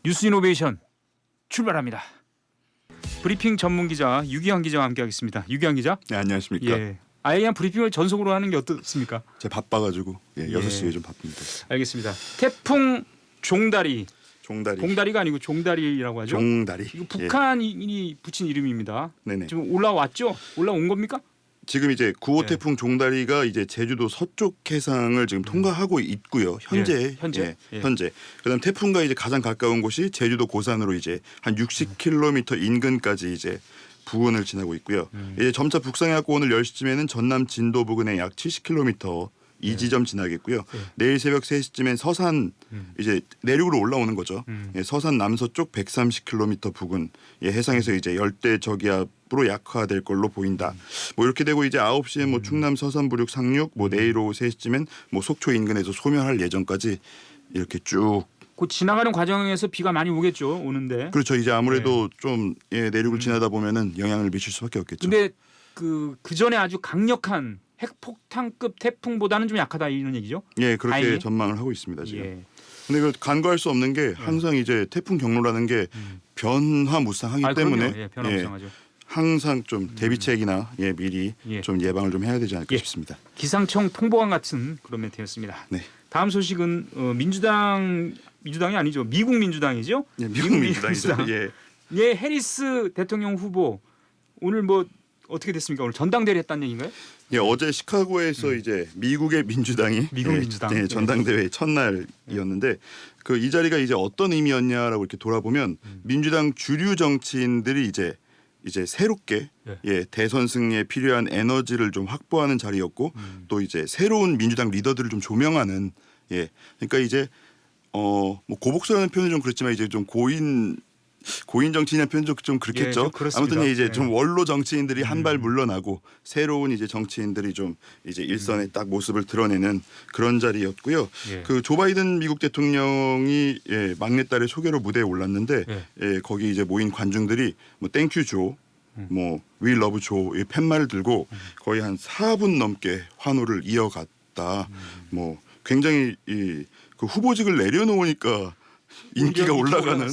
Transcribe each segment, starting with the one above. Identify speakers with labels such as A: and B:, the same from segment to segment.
A: 뉴스 이노베이션 출발합니다. 브리핑 전문 기자 유기환 기자와 함께하겠습니다. 유기환 기자.
B: 네, 안녕하십니까.
A: 예. 아예 그냥 브리핑을 전속으로 하는 게 어떻습니까?
B: 제가 바빠가지고 6시에 좀 바쁩니다.
A: 알겠습니다. 태풍 종다리.
B: 종다리.
A: 봉다리가 아니고 종다리라고 하죠.
B: 종다리.
A: 이거 북한이 붙인 이름입니다.
B: 네네.
A: 지금 올라왔죠? 올라온 겁니까?
B: 지금 이제 9호
A: 네.
B: 태풍 종다리가 이제 제주도 서쪽 해상을 지금 통과하고 있고요. 현재.
A: 현재.
B: 현재. 그다음 태풍과 이제 가장 가까운 곳이 제주도 고산으로 이제 한 60km 인근까지 이제 부근을 지나고 있고요. 이제 점차 북상해갖고 오늘 10시쯤에는 전남 진도 부근에 약 70km 이 지점 지나겠고요. 내일 새벽 3시쯤엔 서산 이제 내륙으로 올라오는 거죠. 서산 남서쪽 130km 부근 해상에서 이제 열대 저기압으로 약화될 걸로 보인다. 뭐 이렇게 되고 이제 9시에 뭐 충남 서산 부륙 상륙, 뭐 내일 오후 3시쯤엔 뭐 속초 인근에서 소멸할 예정까지 이렇게 쭉.
A: 그 지나가는 과정에서 비가 많이 오겠죠. 오는데.
B: 그렇죠. 이제 아무래도 좀 내륙을 지나다 보면은 영향을 미칠 수밖에 없겠죠.
A: 근데 그 전에 아주 강력한 핵폭탄급 태풍보다는 좀 약하다 이런 얘기죠.
B: 예, 그렇게
A: 다행히.
B: 전망을 하고 있습니다 지금.
A: 예.
B: 근데 그 간과할 수 없는 게 항상 이제 태풍 경로라는 게 변화무쌍하기 때문에
A: 그럼요. 예, 변화무쌍하죠.
B: 항상 좀 대비책이나 미리 좀 예방을 좀 해야 되지 않을까 싶습니다.
A: 기상청 통보관 같은 그런 멘트였습니다.
B: 네.
A: 다음 소식은 민주당이 아니죠. 미국 민주당이죠.
B: 예, 미국 민주당이죠. 예.
A: 예, 해리스 대통령 후보 오늘 뭐 어떻게 됐습니까? 오늘 전당대회 했다는 얘기인가요?
B: 예, 어제 시카고에서 이제 미국의 민주당이
A: 민주당.
B: 전당대회 첫날이었는데 그 이 자리가 이제 어떤 의미였냐라고 이렇게 돌아보면 민주당 주류 정치인들이 이제 새롭게 대선 승리에 필요한 에너지를 좀 확보하는 자리였고 또 이제 새로운 민주당 리더들을 좀 조명하는 그러니까 이제 뭐 고복수라는 표현은 좀 그렇지만 이제 좀 고인 정치인의 표현도 좀 그렇겠죠. 아무튼 이제 좀 원로 정치인들이 한 발 물러나고 새로운 이제 정치인들이 좀 이제 일선에 딱 모습을 드러내는 그런 자리였고요. 그 조 바이든 미국 대통령이 막내딸의 소개로 무대에 올랐는데 거기 이제 모인 관중들이 뭐 땡큐 조, 뭐 위 러브 조 이 팻말을 들고 거의 한 4분 넘게 환호를 이어갔다. 뭐 굉장히 그 후보직을 내려놓으니까 인기가 올라가는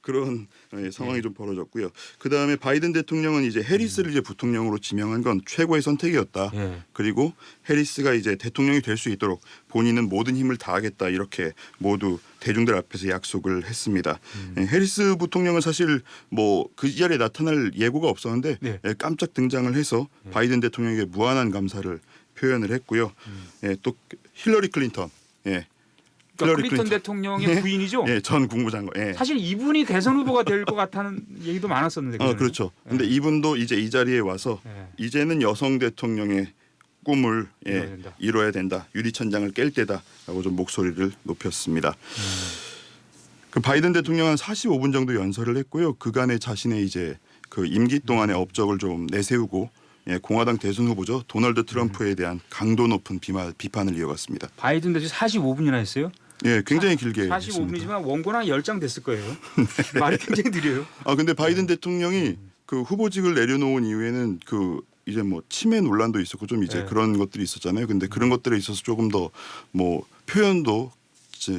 B: 그런 상황이 좀 벌어졌고요. 그 다음에 바이든 대통령은 이제 해리스를 이제 부통령으로 지명한 건 최고의 선택이었다. 그리고 해리스가 이제 대통령이 될 수 있도록 본인은 모든 힘을 다하겠다 이렇게 모두 대중들 앞에서 약속을 했습니다. 해리스 부통령은 사실 뭐 그 자리에 나타날 예고가 없었는데 깜짝 등장을 해서 바이든 대통령에게 무한한 감사를 표현을 했고요. 또 힐러리 클린턴.
A: 클린턴 대통령의 부인이죠.
B: 전 국무장관.
A: 사실 이분이 대선 후보가 될 것 같다는 얘기도 많았었는데.
B: 그렇죠. 근데 이분도 이제 이 자리에 와서 이제는 여성 대통령의 꿈을 이뤄야 된다. 유리천장을 깰 때다라고 좀 목소리를 높였습니다. 그 바이든 대통령은 45분 정도 연설을 했고요. 그간의 자신의 이제 그 임기 동안의 업적을 좀 내세우고 공화당 대선 후보죠. 도널드 트럼프에 대한 강도 높은 비판을 이어갔습니다.
A: 바이든 대통령 45분이나 했어요?
B: 굉장히 길게
A: 45분이지만 원고는 한 10장 됐을 거예요. 말이 굉장히 느려요.
B: 근데 바이든 대통령이 그 후보직을 내려놓은 이후에는 그 이제 뭐 치매 논란도 있었고 좀 이제 그런 것들이 있었잖아요. 근데 그런 것들에 있어서 조금 더 뭐 표현도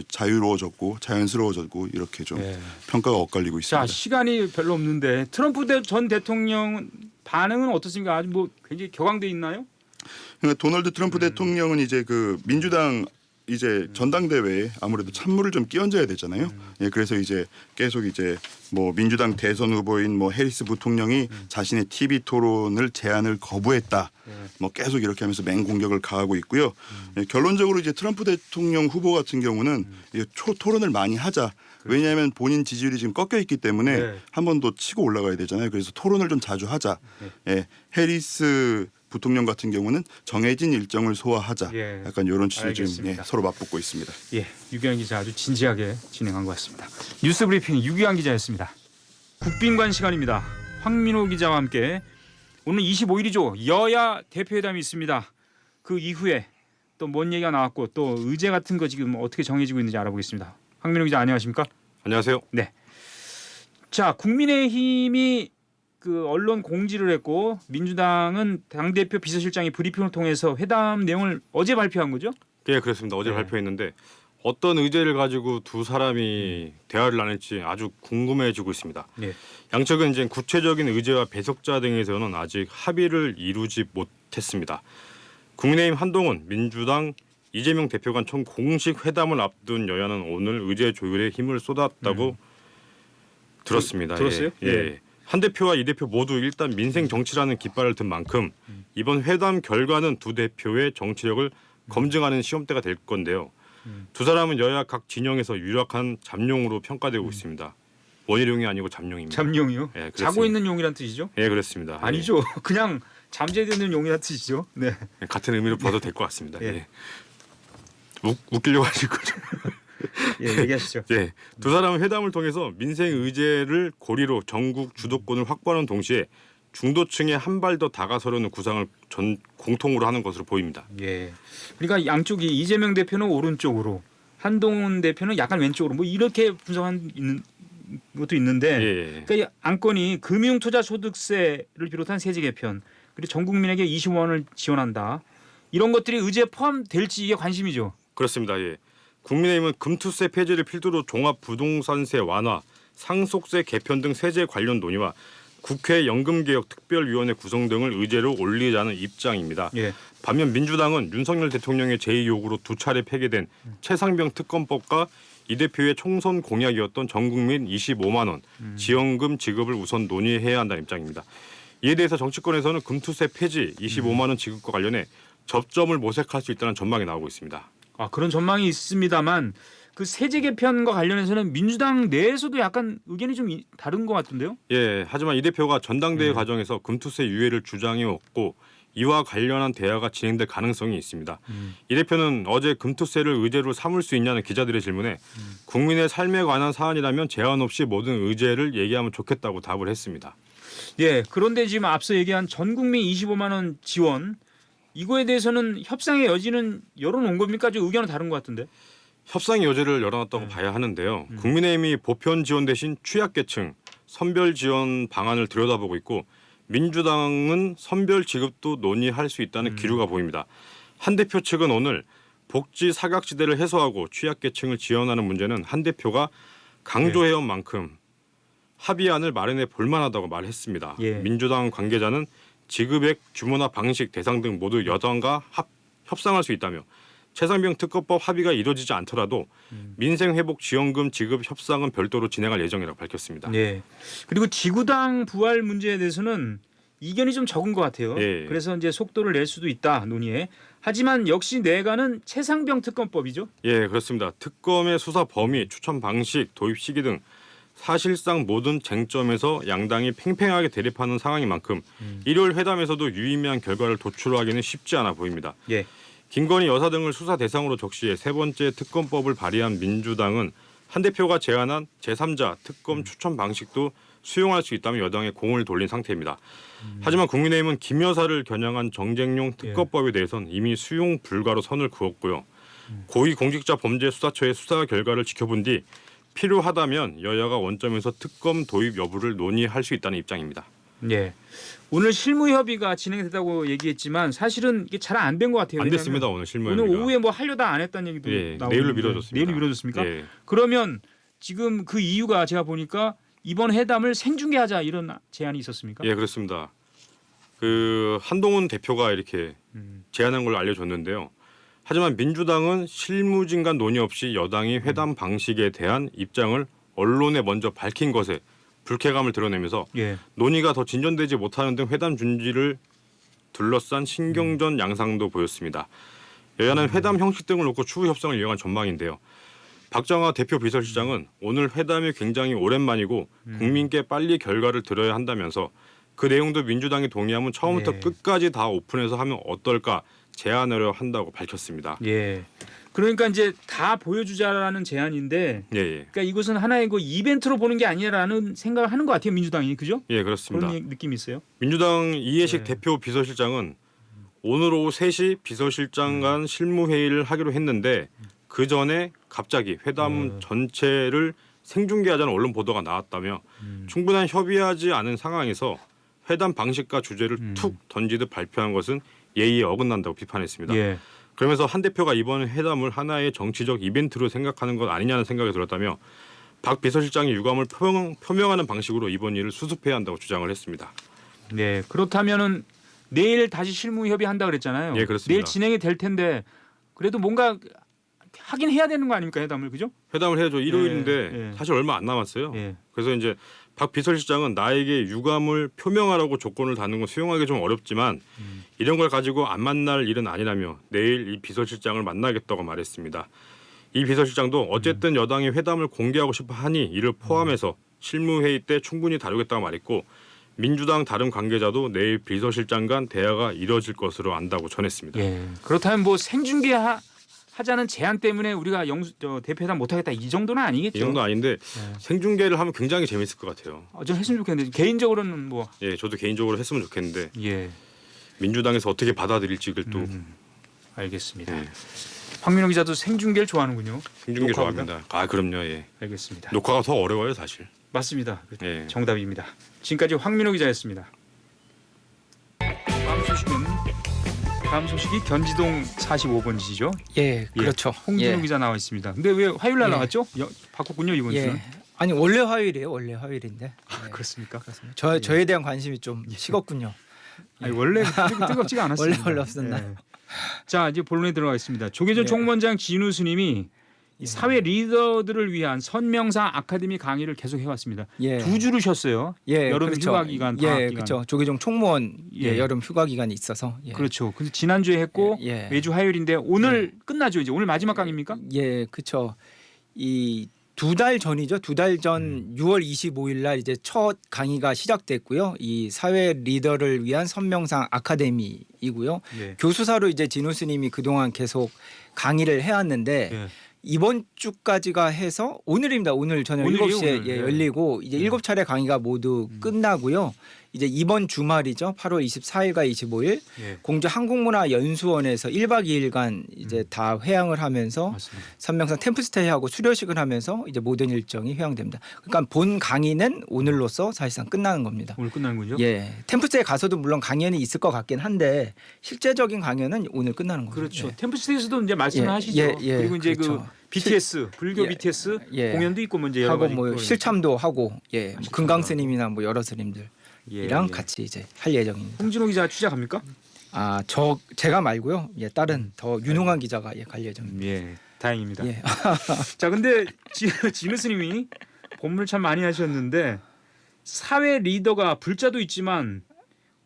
B: 자유로워졌고 자연스러워졌고 이렇게 좀 평가가 엇갈리고 있습니다.
A: 자, 시간이 별로 없는데 트럼프 전 대통령 반응은 어떻습니까? 아주 뭐 굉장히 격앙돼 있나요?
B: 그러니까 도널드 트럼프 대통령은 이제 그 민주당 이제 전당대회에 아무래도 찬물을 좀 끼얹어야 되잖아요. 그래서 이제 계속 이제 뭐 민주당 대선 후보인 뭐 해리스 부통령이 자신의 TV 토론을 제안을 거부했다. 뭐 계속 이렇게 하면서 맹공격을 가하고 있고요. 결론적으로 이제 트럼프 대통령 후보 같은 경우는 토론을 많이 하자. 왜냐하면 본인 지지율이 지금 꺾여 있기 때문에 한 번 더 치고 올라가야 되잖아요. 그래서 토론을 좀 자주 하자. 해리스 부통령 같은 경우는 정해진 일정을 소화하자. 약간 이런 취지 지금 서로 맞붙고 있습니다.
A: 유기환 기자 아주 진지하게 진행한 것 같습니다. 뉴스 브리핑 유기환 기자였습니다. 국빈관 시간입니다. 황민호 기자와 함께 오늘 25일이죠. 여야 대표회담이 있습니다. 그 이후에 또 뭔 얘기가 나왔고 또 의제 같은 거 지금 어떻게 정해지고 있는지 알아보겠습니다. 황민호 기자 안녕하십니까?
C: 안녕하세요.
A: 네. 자, 국민의힘이 그 언론 공지를 했고 민주당은 당대표 비서실장이 브리핑을 통해서 회담 내용을 어제 발표한 거죠?
C: 예, 그렇습니다. 어제 발표했는데 어떤 의제를 가지고 두 사람이 대화를 나눌지 아주 궁금해지고 있습니다.
A: 예.
C: 양측은 이제 구체적인 의제와 배석자 등에서는 아직 합의를 이루지 못했습니다. 국민의힘 한동훈, 민주당 이재명 대표 간 총 공식 회담을 앞둔 여야는 오늘 의제 조율에 힘을 쏟았다고 들었습니다.
A: 들었어요?
C: 예. 예. 한 대표와 이 대표 모두 일단 민생 정치라는 깃발을 든 만큼 이번 회담 결과는 두 대표의 정치력을 검증하는 시험대가 될 건데요. 두 사람은 여야 각 진영에서 유력한 잠룡으로 평가되고 있습니다. 원희룡이 아니고 잠룡입니다.
A: 잠룡이요?
C: 예, 그렇습니다.
A: 자고 있는 용이란 뜻이죠?
C: 예, 그렇습니다.
A: 아니죠. 그냥 잠재되는 용이란 뜻이죠. 네.
C: 예, 같은 의미로 봐도 될 것 같습니다.
A: 예.
C: 예. 웃기려고 하실 거죠?
A: 예, 얘기하시죠.
C: 예, 두 사람은 회담을 통해서 민생 의제를 고리로 전국 주도권을 확보하는 동시에 중도층에 한 발 더 다가서려는 구상을 공통으로 하는 것으로 보입니다.
A: 예. 그러니까 양쪽이 이재명 대표는 오른쪽으로, 한동훈 대표는 약간 왼쪽으로 뭐 이렇게 분석한 있는 것도 있는데,
C: 예.
A: 그러니까 이 안건이 금융투자소득세를 비롯한 세제 개편, 그리고 전 국민에게 25만 원을 지원한다. 이런 것들이 의제에 포함될지 이게 관심이죠.
C: 그렇습니다. 예. 국민의힘은 금투세 폐지를 필두로 종합부동산세 완화, 상속세 개편 등 세제 관련 논의와 국회 연금개혁특별위원회 구성 등을 의제로 올리자는 입장입니다.
A: 예.
C: 반면 민주당은 윤석열 대통령의 제2 요구로 두 차례 폐기된 최상병 특검법과 이 대표의 총선 공약이었던 전국민 25만 원 지원금 지급을 우선 논의해야 한다는 입장입니다. 이에 대해서 정치권에서는 금투세 폐지 25만 원 지급과 관련해 접점을 모색할 수 있다는 전망이 나오고 있습니다.
A: 아, 그런 전망이 있습니다만 그 세제 개편과 관련해서는 민주당 내에서도 약간 의견이 좀 다른 것 같은데요.
C: 예, 하지만 이 대표가 전당대회 과정에서 금투세 유예를 주장해왔고 이와 관련한 대화가 진행될 가능성이 있습니다. 이 대표는 어제 금투세를 의제로 삼을 수 있냐는 기자들의 질문에 국민의 삶에 관한 사안이라면 제한 없이 모든 의제를 얘기하면 좋겠다고 답을 했습니다.
A: 예. 그런데 지금 앞서 얘기한 전 국민 25만 원 지원 이거에 대해서는 협상의 여지는 열어놓은 겁니까? 좀 의견은 다른 것 같은데.
C: 협상의 여지를 열어놨다고 봐야 하는데요. 국민의힘이 보편 지원 대신 취약계층 선별 지원 방안을 들여다보고 있고 민주당은 선별 지급도 논의할 수 있다는 기류가 보입니다. 한 대표 측은 오늘 복지 사각지대를 해소하고 취약계층을 지원하는 문제는 한 대표가 강조해온 만큼 합의안을 마련해 볼만하다고 말했습니다.
A: 예.
C: 민주당 관계자는 지급액, 규모나 방식, 대상 등 모두 여당과 협상할 수 있다며 최상병 특검법 합의가 이루어지지 않더라도 민생회복 지원금 지급 협상은 별도로 진행할 예정이라고 밝혔습니다.
A: 예. 그리고 지구당 부활 문제에 대해서는 이견이 좀 적은 것 같아요.
C: 예.
A: 그래서 이제 속도를 낼 수도 있다 논의에. 하지만 역시 내가는 최상병 특검법이죠.
C: 예, 그렇습니다. 특검의 수사 범위, 추천 방식, 도입 시기 등 사실상 모든 쟁점에서 양당이 팽팽하게 대립하는 상황인 만큼 일요일 회담에서도 유의미한 결과를 도출하기는 쉽지 않아 보입니다.
A: 예.
C: 김건희 여사 등을 수사 대상으로 적시해 세 번째 특검법을 발의한 민주당은 한 대표가 제안한 제3자 특검 추천 방식도 수용할 수 있다면 여당에 공을 돌린 상태입니다. 하지만 국민의힘은 김 여사를 겨냥한 정쟁용 특검법에 대해서는 이미 수용 불가로 선을 그었고요. 고위공직자범죄수사처의 수사 결과를 지켜본 뒤 필요하다면 여야가 원점에서 특검 도입 여부를 논의할 수 있다는 입장입니다.
A: 예. 오늘 실무 협의가 진행됐다고 얘기했지만 사실은 이게 잘 안 된 것 같아요.
C: 안
A: 왜냐하면
C: 됐습니다. 오늘 실무
A: 오늘
C: 협의가.
A: 오후에 뭐 하려다 안 했다는 얘기도
C: 예,
A: 나오고
C: 내일로 미뤄졌습니다.
A: 내일로 미뤄졌습니까?
C: 예.
A: 그러면 지금 그 이유가 제가 보니까 이번 회담을 생중계하자 이런 제안이 있었습니까?
C: 예, 그렇습니다. 그 한동훈 대표가 이렇게 제안한 걸로 알려졌는데요. 하지만 민주당은 실무진간 논의 없이 여당이 회담 방식에 대한 입장을 언론에 먼저 밝힌 것에 불쾌감을 드러내면서
A: 예.
C: 논의가 더 진전되지 못하는 등 회담 준비를 둘러싼 신경전 양상도 보였습니다. 여야는 회담 형식 등을 놓고 추후 협상을 이어갈 전망인데요. 박정화 대표 비서실장은 오늘 회담이 굉장히 오랜만이고 국민께 빨리 결과를 들어야 한다면서 그 내용도 민주당이 동의하면 처음부터
A: 예.
C: 끝까지 다 오픈해서 하면 어떨까 제안하려 한다고 밝혔습니다.
A: 예. 그러니까 이제 다 보여주자라는 제안인데,
C: 예, 예.
A: 그러니까 이것은 하나의 그 이벤트로 보는 게 아니라는 생각을 하는 것 같아요, 민주당이, 그죠?
C: 예, 그렇습니다.
A: 그런 느낌이 있어요.
C: 민주당 이해식
A: 예.
C: 대표 비서실장은 오늘 오후 3시 비서실장 간 실무회의를 하기로 했는데 그 전에 갑자기 회담 전체를 생중계하자는 언론 보도가 나왔다며 충분한 협의하지 않은 상황에서 회담 방식과 주제를 툭 던지듯 발표한 것은 예의에 어긋난다고 비판했습니다.
A: 예.
C: 그러면서 한 대표가 이번 회담을 하나의 정치적 이벤트로 생각하는 것 아니냐는 생각이 들었다며 박 비서실장이 유감을 표명하는 방식으로 이번 일을 수습해야 한다고 주장을 했습니다.
A: 네, 그렇다면은 내일 다시 실무 협의한다 그랬잖아요.
C: 예, 그렇습니다.
A: 내일 진행이 될 텐데 그래도 뭔가 하긴 해야 되는 거 아닙니까 회담을 그죠?
C: 회담을 해야죠. 일요일인데
A: 예.
C: 사실 얼마 안 남았어요.
A: 예.
C: 그래서 이제 박 비서실장은 나에게 유감을 표명하라고 조건을 다는 건 수용하기 좀 어렵지만 이런 걸 가지고 안 만날 일은 아니라며 내일 이 비서실장을 만나겠다고 말했습니다. 이 비서실장도 어쨌든 여당이 회담을 공개하고 싶어 하니 이를 포함해서 실무회의 때 충분히 다루겠다고 말했고 민주당 다른 관계자도 내일 비서실장 간 대화가 이뤄질 것으로 안다고 전했습니다.
A: 예. 그렇다면 뭐 생중계 하자는 제안 때문에 우리가 대표회담 못하겠다 이 정도는 아니겠죠?
C: 이 정도 아닌데
A: 예.
C: 생중계를 하면 굉장히 재밌을 것 같아요.
A: 좀 했으면 좋겠는데 개인적으로는 뭐
C: 예, 저도 개인적으로 했으면 좋겠는데
A: 예.
C: 민주당에서 어떻게 받아들일지를 또
A: 알겠습니다.
C: 예,
A: 황민호 기자도 생중계를 좋아하는군요.
C: 생중계
A: 녹화보다?
C: 좋아합니다. 아 그럼요. 예.
A: 알겠습니다.
C: 녹화가 더 어려워요 사실.
A: 맞습니다.
C: 예.
A: 정답입니다. 지금까지 황민호 기자였습니다. 다음 소식이 견지동 45번지죠.
D: 예, 그렇죠.
A: 홍진호
D: 예.
A: 기자 나와 있습니다. 근데 왜 화요일 날
D: 예.
A: 나왔죠? 바꿨군요 이번 주는.
D: 예. 아니 원래 화요일이에요. 원래 화요일인데. 예.
A: 그렇습니까?
D: 그렇습니다. 저에 대한 관심이 좀 식었군요.
A: 아니 원래 뜨겁지가 않았습니다.
D: 원래 올랐었나요?
A: 예. 자 이제 본론에 들어가겠습니다. 조계전
D: 예.
A: 총무원장 진우 스님이 이 사회 리더들을 위한 선명상 아카데미 강의를 계속 해왔습니다.
D: 예.
A: 2주를 쉬었어요.
D: 예,
A: 여름
D: 그렇죠.
A: 휴가 기간, 방학
D: 예,
A: 기간.
D: 그렇죠. 조계종 총무원
A: 예.
D: 여름 휴가 기간이 있어서. 예.
A: 그렇죠. 그래서 지난주에 했고
D: 예.
A: 매주 화요일인데 오늘 끝나죠. 이제 오늘 마지막 강의입니까?
D: 예, 그렇죠. 이 2달 전이죠. 2달 전 6월 25일 날 이제 첫 강의가 시작됐고요. 이 사회 리더를 위한 선명상 아카데미이고요.
A: 예.
D: 교수사로 이제 진우 스님이 그동안 계속 강의를 해왔는데
A: 예.
D: 이번 주까지가 해서 오늘입니다. 오늘 저녁
A: 오늘이요,
D: 7시에
A: 오늘.
D: 예,
A: 네.
D: 열리고 이제 7차례 강의가 모두 끝나고요. 이제 이번 주말이죠. 8월 24일과 25일
A: 예.
D: 공주 한국문화연수원에서 1박 2일간 이제 다 회양을 하면서
A: 맞습니다.
D: 선명상 템플스테이하고 수료식을 하면서 이제 모든 일정이 회양됩니다. 그러니까 본 강의는 오늘로써 사실상 끝나는 겁니다.
A: 오늘 끝나는군요.
D: 예, 템플스테이 가서도 물론 강연이 있을 것 같긴 한데 실제적인 강연은 오늘 끝나는 거죠.
A: 그렇죠.
D: 예.
A: 템플스테이에서도 이제 말씀을
D: 예,
A: 하시죠.
D: 예, 예,
A: 그리고 이제
D: 그렇죠.
A: 그 BTS 불교
D: 예,
A: BTS
D: 예.
A: 공연도 있고 뭐 이제 여러
D: 하고
A: 가지
D: 뭐
A: 있고.
D: 실참도 하고 예, 뭐
A: 실참도
D: 금강
A: 하고.
D: 스님이나 뭐 여러 스님들이랑
A: 예, 예.
D: 같이 이제 할 예정입니다.
A: 홍진호 기자 취재 갑니까?
D: 아, 제가 말고요. 예, 다른 더 유능한 기자가 예, 갈 예정입니다.
A: 예, 다행입니다.
D: 예.
A: 자, 근데 진우 스님이 법문을 참 많이 하셨는데 사회 리더가 불자도 있지만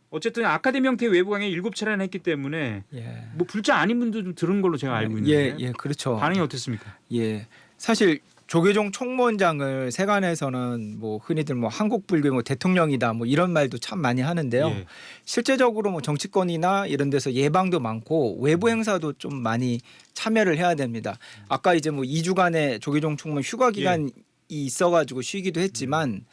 A: 어쨌든 아카데미 형태 외부 강의 7차례나 했기 때문에
D: 예.
A: 뭐 불자 아닌 분도 좀 들은 걸로 제가 알고 있는데
D: 예, 예, 그렇죠.
A: 반응이 어땠습니까?
D: 예. 사실 조계종 총무원장을 세간에서는 뭐 흔히들 뭐 한국 불교 뭐 대통령이다 뭐 이런 말도 참 많이 하는데요.
A: 예.
D: 실제적으로 뭐 정치권이나 이런 데서 예방도 많고 외부 행사도 좀 많이 참여를 해야 됩니다. 아까 이제 뭐 2주간의 조계종 총무원 휴가 기간이 있어가지고 쉬기도 했지만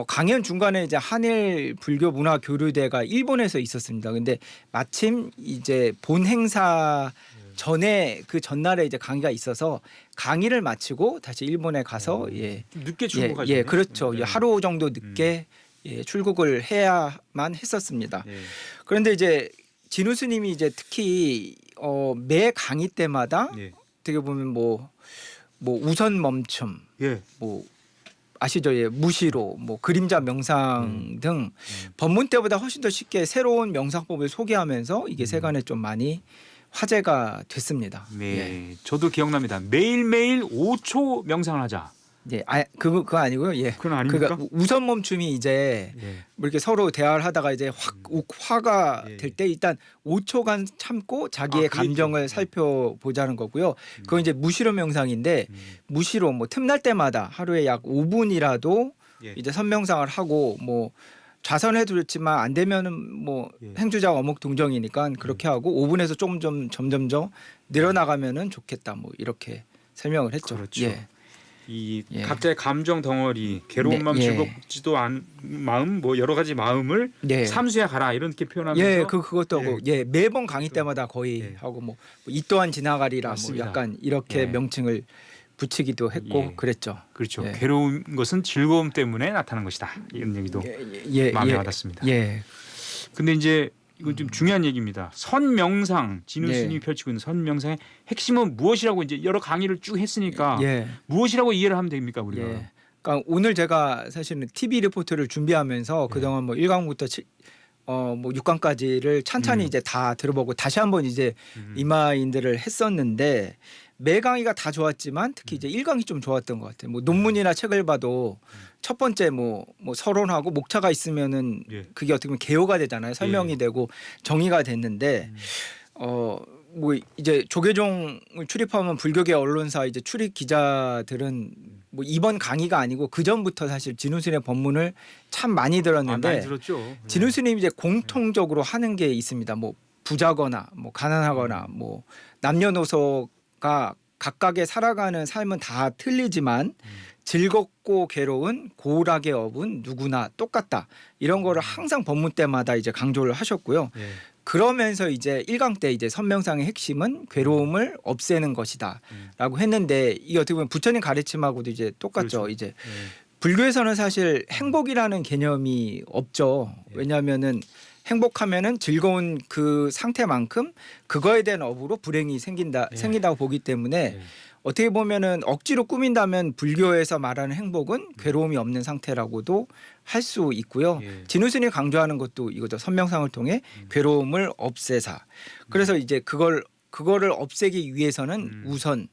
D: 강연 중간에 이제 한일 불교 문화 교류대가 일본에서 있었습니다. 근데 마침 이제 본 행사 전에 그 전날에 이제 강의가 있어서 강의를 마치고 다시 일본에 가서
A: 좀 늦게 출국하죠.
D: 예, 그렇죠. 예, 하루 정도 늦게 예, 출국을 해야만 했었습니다.
A: 예.
D: 그런데 이제 진우 스님이 이제 특히 매 강의 때마다
A: 예.
D: 어떻게 보면 뭐 우선 멈춤,
A: 예.
D: 뭐 아시죠? 예, 무시로, 뭐 그림자 명상 등 법문 때보다 훨씬 더 쉽게 새로운 명상법을 소개하면서 이게 세간에 좀 많이 화제가 됐습니다.
A: 네,
D: 예.
A: 저도 기억납니다. 매일매일 5초 명상을 하자.
D: 예, 그거 아니고요. 예,
A: 그건 아닙니까?
D: 그러니까 우선 멈춤이 이제
A: 예.
D: 뭐 이렇게 서로 대화를 하다가 이제 화가
A: 예.
D: 될 때 일단 5초간 참고 자기의
A: 그
D: 감정을
A: 얘기죠.
D: 살펴보자는 거고요. 그건 이제 무시로 명상인데 무시로 뭐 틈날 때마다 하루에 약 5분이라도
A: 예.
D: 이제 선명상을 하고 뭐 좌선해도 좋지만 안 되면은 뭐
A: 예.
D: 행주자가 어묵동정이니까 그렇게 하고 5분에서 점점점 늘어나가면은 좋겠다 뭐 이렇게 설명을 했죠.
A: 그렇죠.
D: 예.
A: 이
D: 예.
A: 각자의 감정 덩어리, 괴로운
D: 네,
A: 마음,
D: 예.
A: 즐겁지도 않은 마음, 뭐 여러 가지 마음을
D: 예.
A: 삼수해 가라 이렇게 표현하면서
D: 예, 그것도 하고
A: 예.
D: 예, 매번 강의 때마다 거의
A: 예.
D: 하고 뭐 이 또한 지나가리라 뭐
A: 맞습니다.
D: 약간 이렇게
A: 예.
D: 명칭을 붙이기도 했고
A: 예.
D: 그랬죠.
A: 그렇죠.
D: 예.
A: 괴로운 것은 즐거움 때문에 나타나는 것이다. 이런 얘기도 마음에 와닿습니다.
D: 예.
A: 근데 이제 이건 좀 중요한 얘기입니다. 선명상 진우
D: 예.
A: 스님이 펼치고 있는 선명상의 핵심은 무엇이라고 이제 여러 강의를 쭉 했으니까
D: 예.
A: 무엇이라고 이해를 하면 됩니까 우리가?
D: 예. 그러니까 오늘 제가 사실은 TV 리포트를 준비하면서 그동안 뭐 1강부터 뭐 6강까지를 찬찬히 이제 다 들어보고 다시 한번 이제 리마인드를 했었는데 매 강의가 다 좋았지만 특히 이제 1강이 좀 좋았던 것 같아요. 뭐 논문이나 책을 봐도 첫 번째 뭐 서론하고 목차가 있으면은
A: 예.
D: 그게 어떻게 보면 개요가 되잖아요. 설명이
A: 예.
D: 되고 정의가 됐는데 뭐 이제 조계종을 출입하면 불교계 언론사 이제 출입 기자들은 뭐 이번 강의가 아니고 그 전부터 사실 진우 스님의 법문을 참 많이 들었는데
A: 많이 들었죠.
D: 진우 스님이 이제 공통적으로 하는 게 있습니다. 뭐 부자거나 뭐 가난하거나 뭐 남녀노소가 각각의 살아가는 삶은 다 틀리지만 즐겁고 괴로운 고울하게 업은 누구나 똑같다. 이런 거를 항상 법문 때마다 이제 강조를 하셨고요.
A: 예.
D: 그러면서 이제 1강 때 이제 선명상의 핵심은 괴로움을 없애는 것이다라고 했는데 이게 어떻게 보면 부처님 가르침하고도 이제 똑같죠.
A: 그렇죠.
D: 이제
A: 예.
D: 불교에서는 사실 행복이라는 개념이 없죠. 왜냐하면은 행복하면은 즐거운 그 상태만큼 그거에 대한 업으로 불행이 생긴다고 보기 때문에
A: 예.
D: 어떻게 보면은 억지로 꾸민다면 불교에서 말하는 행복은 괴로움이 없는 상태라고도 할 수 있고요.
A: 예.
D: 진우 스님이 강조하는 것도 이거죠. 선명상을 통해 괴로움을 없애사. 그래서 이제 그거를 없애기 위해서는 우선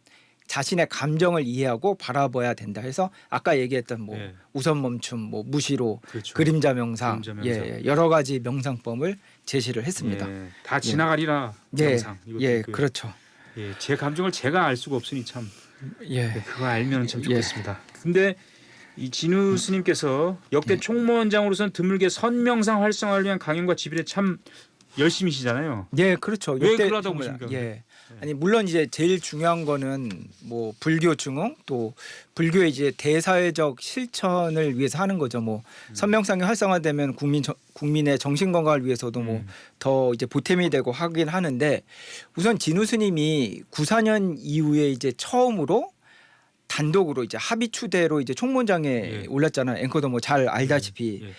D: 자신의 감정을 이해하고 바라봐야 된다 해서 아까 얘기했던 뭐
A: 예.
D: 우선 멈춤, 뭐 무시로,
A: 그렇죠.
D: 그림자 명상,
A: 그림자 명상.
D: 예, 여러 가지 명상법을 제시를 했습니다.
A: 예. 다 지나가리라
D: 예,
A: 영상. 이것도
D: 예,
A: 있고요.
D: 그렇죠.
A: 예. 제 감정을 제가 알 수가 없으니 참
D: 예,
A: 그거 알면 참
D: 예.
A: 좋겠습니다. 근데 이 진우 스님께서 역대 총무원장으로서는 드물게 선명상 활성화를 위한 강연과 집필에 참 열심이시잖아요.
D: 예, 그렇죠.
A: 왜
D: 이때
A: 그러다고
D: 정말,
A: 보십니까?
D: 예. 아니 물론 이제 제일 중요한 거는 뭐 불교 증흥 또 불교의 이제 대사회적 실천을 위해서 하는 거죠. 뭐 선명상이 활성화되면 국민의 정신 건강을 위해서도 뭐 더 이제 보탬이 되고 하긴 하는데 우선 진우 스님이 94년 이후에 이제 처음으로 단독으로 이제 합의 추대로 이제 총무원장에
A: 예.
D: 올랐잖아요. 앵커도 뭐 잘 알다시피.
A: 예.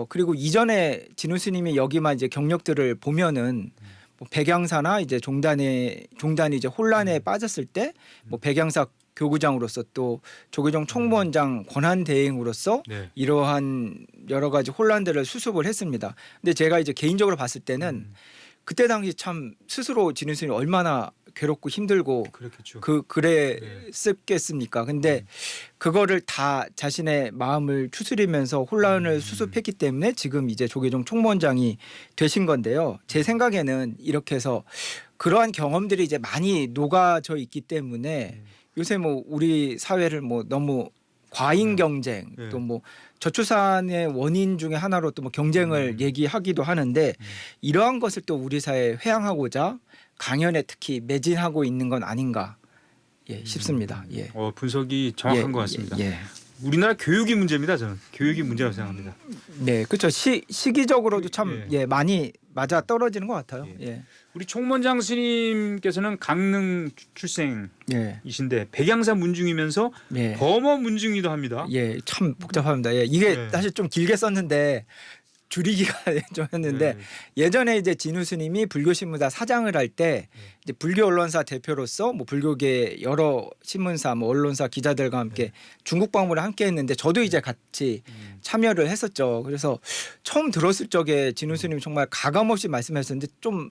D: 그리고 이전에 진우 스님이 여기만 이제 경력들을 보면은 뭐 백양사나 이제 종단이 이제 혼란에 빠졌을 때 뭐 백양사 교구장으로서 또 조계종 총무원장 권한 대행으로서
A: 네.
D: 이러한 여러 가지 혼란들을 수습을 했습니다. 근데 제가 이제 개인적으로 봤을 때는 그때 당시 참 스스로 진우 스님이 얼마나 괴롭고 힘들고
A: 그렇겠죠.
D: 그랬겠습니까? 근데 그거를 다 자신의 마음을 추스리면서 혼란을 수습했기 때문에 지금 이제 조계종 총무원장이 되신 건데요. 제 생각에는 이렇게 해서 그러한 경험들이 이제 많이 녹아져 있기 때문에 요새 뭐 우리 사회를 뭐 너무 과잉 경쟁
A: 네.
D: 또 뭐 저출산의 원인 중에 하나로 또 뭐 경쟁을 얘기하기도 하는데 이러한 것을 또 우리 사회에 회항하고자 강연에 특히 매진하고 있는 건 아닌가 싶습니다. 예.
A: 분석이 정확한
D: 예,
A: 것 같습니다.
D: 예, 예.
A: 우리나라 교육이 문제입니다. 저는 교육이 문제라고 생각합니다.
D: 네, 그렇죠. 시기적으로도 참
A: 예.
D: 많이 맞아 떨어지는 것 같아요.
A: 예.
D: 예,
A: 우리 총무원장 스님께서는 강릉 출생이신데
D: 예,
A: 백양사 문중이면서
D: 예.
A: 범어 문중이기도 합니다.
D: 예, 참 복잡합니다. 예, 이게
A: 네.
D: 사실 좀 길게 썼는데 줄이기가 좀 했는데
A: 네.
D: 예전에 이제 진우 스님이 불교신문사 사장을 할 때 이제 불교 언론사 대표로서 뭐 불교계 여러 신문사, 뭐 언론사 기자들과 함께 중국 방문을 함께 했는데 저도 이제 같이 참여를 했었죠. 그래서 처음 들었을 적에 진우 스님이 정말 가감없이 말씀하셨는데 좀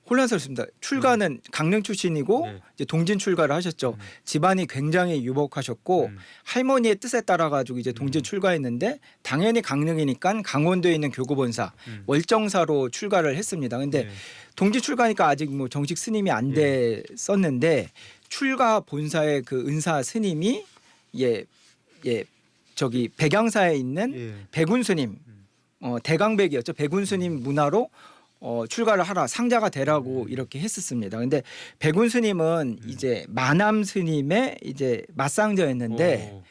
D: 혼란스럽습니다. 출가는 강릉 출신이고
A: 네.
D: 이제 동진 출가를 하셨죠. 집안이 굉장히 유복하셨고 할머니의 뜻에 따라 가지고 이제 동진 출가했는데 당연히 강릉이니까 강원도에 있는 교구본사 월정사로 출가를 했습니다. 근데
A: 네.
D: 동진 출가니까 아직 뭐 정식 스님이 안 됐었는데 출가 본사의 그 은사 스님이 저기 백양사에 있는
A: 예.
D: 백운 스님 대강백이었죠. 백운 스님 문화로 출가를 하라 상자가 되라고 이렇게 했었습니다. 근데 백운 스님은 이제 마남 스님의 이제 맞상저였는데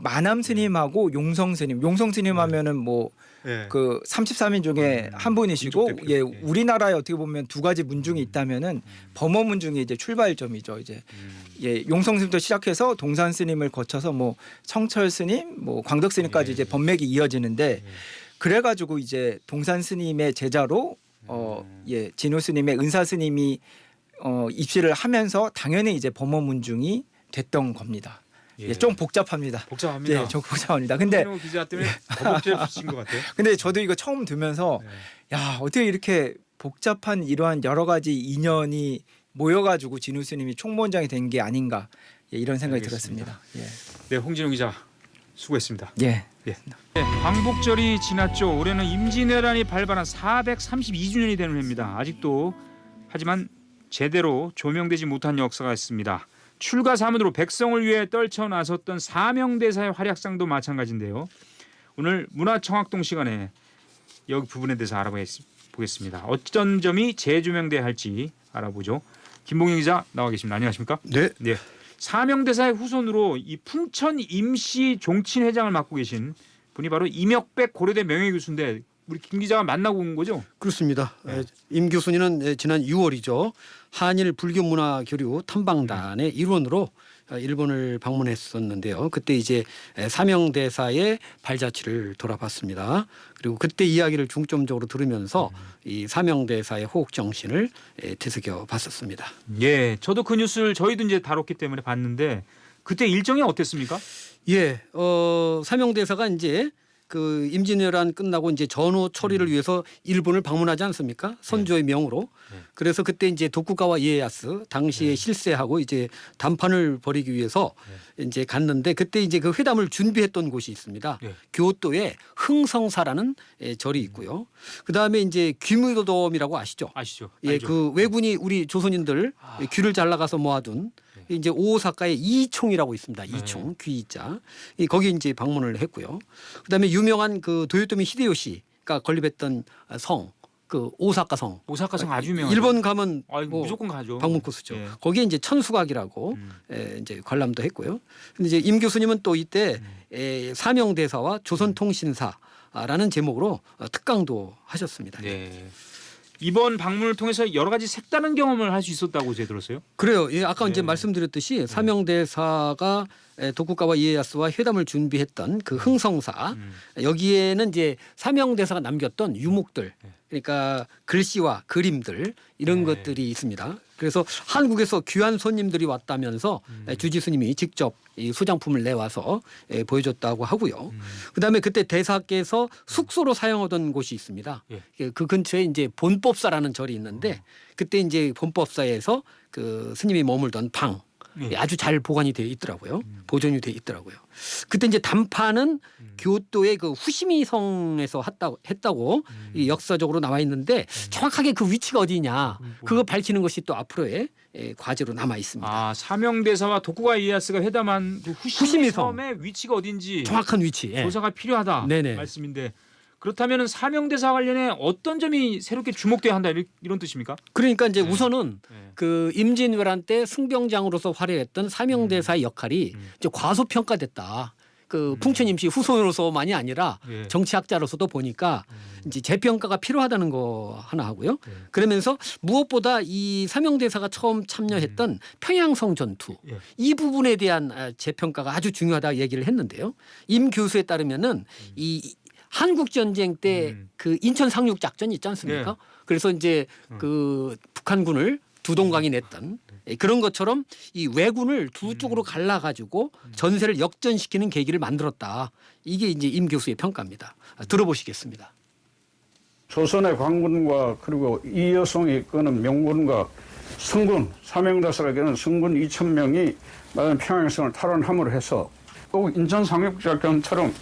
D: 마남 스님하고 용성 스님 하면은 뭐
A: 예.
D: 그 33인 중에 한 분이시고
A: 민족 대표.
D: 예,
A: 예.
D: 우리나라에 어떻게 보면 두 가지 문중이 있다면은 범어 문중이 이제 출발점이죠. 이제 예, 용성 스님부터 시작해서 동산 스님을 거쳐서 뭐 성철 스님, 뭐 광덕 스님까지 이제 법맥이 이어지는데 그래가지고 이제 동산 스님의 제자로 진호 스님의 은사 스님이 입시를 하면서 당연히 이제 범어문중이 됐던 겁니다. 좀 복잡합니다.
A: 복잡합니다.
D: 좀 복잡합니다. 근데
A: 홍진호 기자 때문에 더 복잡해진 것 같아요.
D: 근데 저도 이거 처음 들으면서 야 어떻게 이렇게 복잡한 이러한 여러 가지 인연이 모여가지고 진우 스님이 총무원장이 된 게 아닌가 이런 생각이
A: 알겠습니다.
D: 들었습니다.
A: 네, 홍진호 기자 수고했습니다.
D: 예.
A: 네, 광복절이 지났죠. 올해는 임진왜란이 발발한 432주년이 되는 해입니다. 아직도 하지만 제대로 조명되지 못한 역사가 있습니다. 출가 사문으로 백성을 위해 떨쳐나섰던 사명대사의 활약상도 마찬가지인데요. 오늘 문화청학동 시간에 여기 부분에 대해서 알아보겠습니다. 어떤 점이 재조명돼야 할지 알아보죠. 김봉영 기자 나와 계십니다. 안녕하십니까?
E: 네.
A: 네. 사명대사의 후손으로 이 풍천 임시 종친회장을 맡고 계신 분이 바로 임혁백 고려대 명예교수인데 우리 김 기자가 만나고 온 거죠?
E: 그렇습니다. 임 교수님은 지난 6월이죠. 한일 불교문화교류 탐방단의 일원으로 일본을 방문했었는데요. 그때 이제 사명대사의 발자취를 돌아봤습니다. 그리고 그때 이야기를 중점적으로 들으면서 이 사명대사의 호국 정신을 되새겨 봤었습니다.
A: 예, 저도 그 뉴스를 저희도 이제 다뤘기 때문에 봤는데 그때 일정이 어땠습니까?
E: 예, 사명대사가 이제 그 임진왜란 끝나고 이제 전후 처리를 위해서 일본을 방문하지 않습니까? 선조의 명으로. 그래서 그때 이제 도쿠가와 이에야스 당시에 실세하고 이제談판을 벌이기 위해서 이제 갔는데 그때 이제 그 회담을 준비했던 곳이 있습니다. 교토에 흥성사라는 절이 있고요. 그다음에 이제 귀무도돔이라고 아시죠?
A: 아시죠?
E: 예,
A: 알죠?
E: 그 왜군이 우리 조선인들 귀를 잘라가서 모아둔 이제 오사카에 이총이라고 있습니다. 이총 귀자 거기 이제 방문을 했고요. 그다음에 유명한 그 도요토미 히데요시가 건립했던 성 그 오사카 성.
A: 오사카성 아주 유명하죠.
E: 일본 가면
A: 뭐 무조건 가죠.
E: 방문 코스죠.
A: 예.
E: 거기에 이제 천수각이라고 이제 관람도 했고요. 근데 이제 임 교수님은 또 이때 사명대사와 조선통신사라는 제목으로 특강도 하셨습니다.
A: 네. 이번 방문을 통해서 여러 가지 색다른 경험을 할 수 있었다고 제가 들었어요.
E: 그래요. 예, 아까 이제 말씀드렸듯이 사명대사가 도쿠가와 이에야스와 회담을 준비했던 그 흥성사 여기에는 이제 사명대사가 남겼던 유목들 그러니까 글씨와 그림들 이런 것들이 있습니다. 그래서 한국에서 귀한 손님들이 왔다면서 주지 스님이 직접 이 소장품을 내와서 보여줬다고 하고요. 그다음에 그때 대사께서 숙소로 사용하던 곳이 있습니다. 그 근처에 이제 본법사라는 절이 있는데 그때 이제 본법사에서 그 스님이 머물던 방 아주 잘 보관이 되어 있더라고요. 보존이 되어 있더라고요. 그때 이제 단판은 교토의 그 후시미성에서 했다고 이 역사적으로 나와 있는데 정확하게 그 위치가 어디냐 그거 밝히는 것이 또 앞으로의 과제로 남아 있습니다.
A: 아, 사명대사와 도쿠가 이에야스가 회담한 그 후시미 섬의 위치가 어딘지
E: 정확한 위치
A: 조사가 필요하다
E: 네네.
A: 말씀인데 그렇다면 사명대사 관련해 어떤 점이 새롭게 주목돼야 한다 이런 뜻입니까?
E: 그러니까 이제 우선은 그 임진왜란 때 승병장으로서 활약했던 사명대사의 역할이 이제 과소평가됐다. 그 풍천임시 후손으로서만이 아니라 정치학자로서도 보니까 이제 재평가가 필요하다는 거 하나 하고요. 그러면서 무엇보다 이 사명대사가 처음 참여했던 평양성 전투 이 부분에 대한 재평가가 아주 중요하다 얘기를 했는데요. 임 교수에 따르면은 이 한국 전쟁 때 그 인천 상륙 작전이 있지 않습니까? 그래서 이제 그 북한군을 두동강이 냈던 그런 것처럼 이 왜군을 두 쪽으로 갈라가지고 전세를 역전시키는 계기를 만들었다. 이게 이제 임 교수의 평가입니다. 들어보시겠습니다.
F: 조선의 관군과 그리고 이 여성이 이끄는 명군과 성군 사명대사에게는 성군 2,000명이 평양성을 탈환함으로 해서 꼭 인천 상륙작전처럼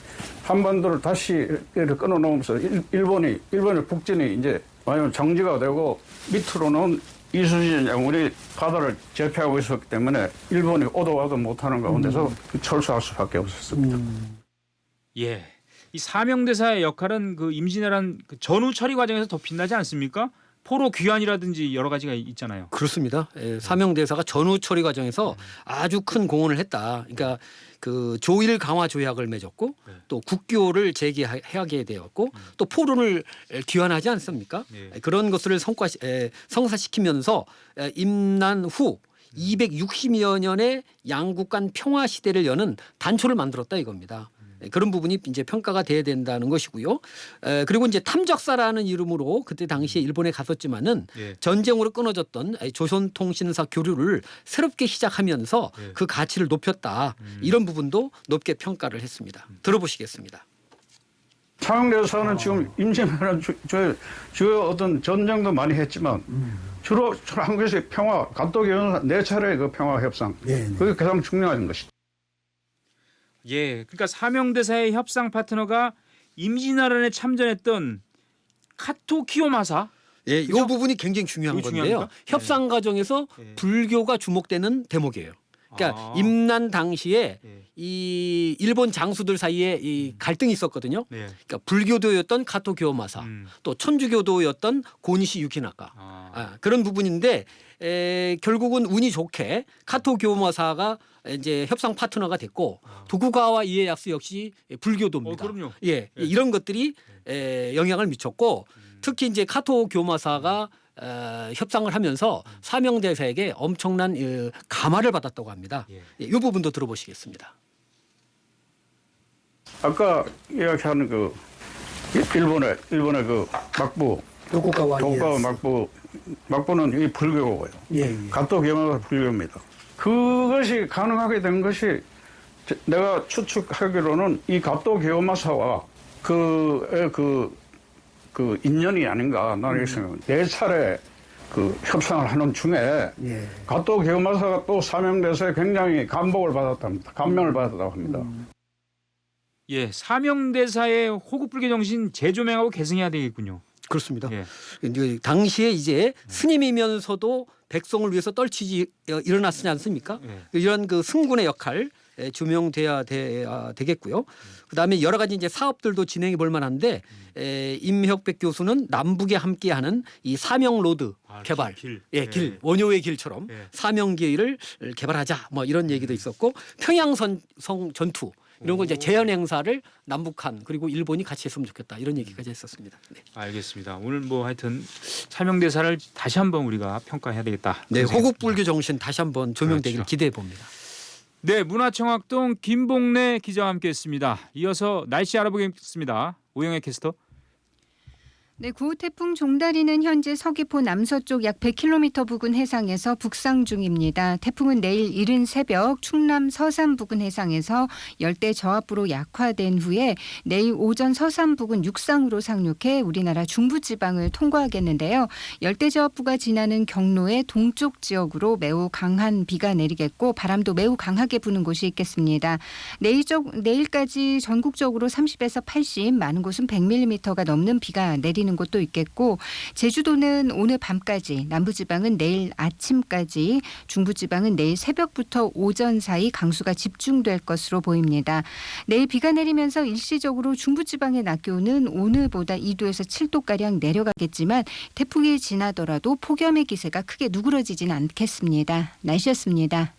F: 한반도를 다시 끊어놓으면서 일본의 북진이 이제 완전 정지가 되고 밑으로는 이순신 장군이 바다를 제패하고 있었기 때문에 일본이 오도 와도 못하는 가운데서 철수할 수밖에 없었습니다.
A: 예, 이 사명대사의 역할은 그 임진왜란 그 전후 처리 과정에서 더 빛나지 않습니까? 포로 귀환이라든지 여러 가지가 있잖아요.
E: 그렇습니다. 사명대사가 전후 처리 과정에서 아주 큰 공헌을 했다. 그러니까 그 조일 강화 조약을 맺었고 또 국교를 재개하게 되었고 또 포로를 귀환하지 않습니까? 그런 것을 성사시키면서 임난 후 260여 년의 양국 간 평화 시대를 여는 단초를 만들었다 이겁니다. 그런 부분이 이제 평가가 돼야 된다는 것이고요. 그리고 이제 탐적사라는 이름으로 그때 당시에 일본에 갔었지만은
A: 예.
E: 전쟁으로 끊어졌던 조선통신사 교류를 새롭게 시작하면서
A: 예.
E: 그 가치를 높였다. 이런 부분도 높게 평가를 했습니다. 들어보시겠습니다.
F: 차명대사는 지금 임진왜란 주요 어떤 전쟁도 많이 했지만 주로 한국에서의 평화, 감독위원 네 차례 그 평화 협상 그게 가장 중요한 것이죠.
A: 예, 그러니까 사명대사의 협상 파트너가 임진왜란에 참전했던 카토 키요마사.
E: 예, 이
A: 그죠?
E: 부분이 굉장히 중요한
A: 이거
E: 건데요.
A: 중요합니까?
E: 협상 과정에서
A: 예.
E: 불교가 주목되는 대목이에요. 그러니까
A: 아.
E: 임난 당시에
A: 예.
E: 이 일본 장수들 사이에 이 갈등이 있었거든요.
A: 네.
E: 그러니까 불교도였던 카토 기요마사, 또 천주교도였던 고니시 유키나카 그런 부분인데 결국은 운이 좋게 카토 기요마사가 이제 협상 파트너가 됐고 도쿠가와 이에야스 역시 불교도입니다.
A: 그럼요.
E: 예, 이런 것들이 영향을 미쳤고 특히 이제 카토 기요마사가 협상을 하면서 사명대사에게 엄청난 감화를 받았다고 합니다.
A: 예.
E: 이 부분도 들어보시겠습니다.
F: 아까 이야기하는 그 일본의 그 막부
D: 도쿠가와
F: 막부는 이 불교고요. 가토 기요마사 불교입니다. 그것이 가능하게 된 것이 내가 추측하기로는 이 가토 기요마사와 그 인연이 아닌가 나는 이렇게 생각합니다. 네 차례 그 협상을 하는 중에 가토 기요마사가 또 사명대사에 굉장히 감명을 받았다고 합니다.
A: 예, 사명대사의 호국불교 정신 재조명하고 계승해야 되겠군요.
E: 그렇습니다.
A: 예.
E: 이제 당시에 이제 스님이면서도 백성을 위해서 떨치지 일어났지 않습니까?
A: 예.
E: 이런 그 승군의 역할 조명돼야 되겠고요. 그다음에 여러 가지 이제 사업들도 진행해 볼 만한데 임혁백 교수는 남북에 함께하는 이 사명 로드 개발,
A: 길.
E: 길 원효의 길처럼
A: 예.
E: 사명길을 개발하자 뭐 이런 얘기도 있었고 평양성 전투 이런 거 이제 제연 행사를 남북한 그리고 일본이 같이 했으면 좋겠다 이런 얘기까지 했었습니다. 네.
A: 알겠습니다. 오늘 뭐 하여튼 사명대사를 다시 한번 우리가 평가해야 되겠다.
E: 네,
A: 그런 생각이
E: 호국불교 정신 다시 한번 조명되기를
A: 그렇죠.
E: 기대해 봅니다.
A: 네, 문화청학동 김봉래 기자와 함께했습니다. 이어서 날씨 알아보겠습니다. 오영애 캐스터.
G: 네, 구호 태풍 종다리는 현재 서귀포 남서쪽 약 100km 부근 해상에서 북상 중입니다. 태풍은 내일 이른 새벽 충남 서산 부근 해상에서 열대 저압부로 약화된 후에 내일 오전 서산 부근 육상으로 상륙해 우리나라 중부지방을 통과하겠는데요. 열대 저압부가 지나는 경로의 동쪽 지역으로 매우 강한 비가 내리겠고 바람도 매우 강하게 부는 곳이 있겠습니다. 내일까지 전국적으로 30에서 80, 많은 곳은 100mm가 넘는 비가 내리는 곳도 있겠고 제주도는 오늘 밤까지, 남부지방은 내일 아침까지, 중부지방은 내일 새벽부터 오전 사이 강수가 집중될 것으로 보입니다. 내일 비가 내리면서 일시적으로 중부지방의 낮 기온은 오늘보다 2도에서 7도가량 내려가겠지만 태풍이 지나더라도 폭염의 기세가 크게 누그러지진 않겠습니다. 날씨였습니다.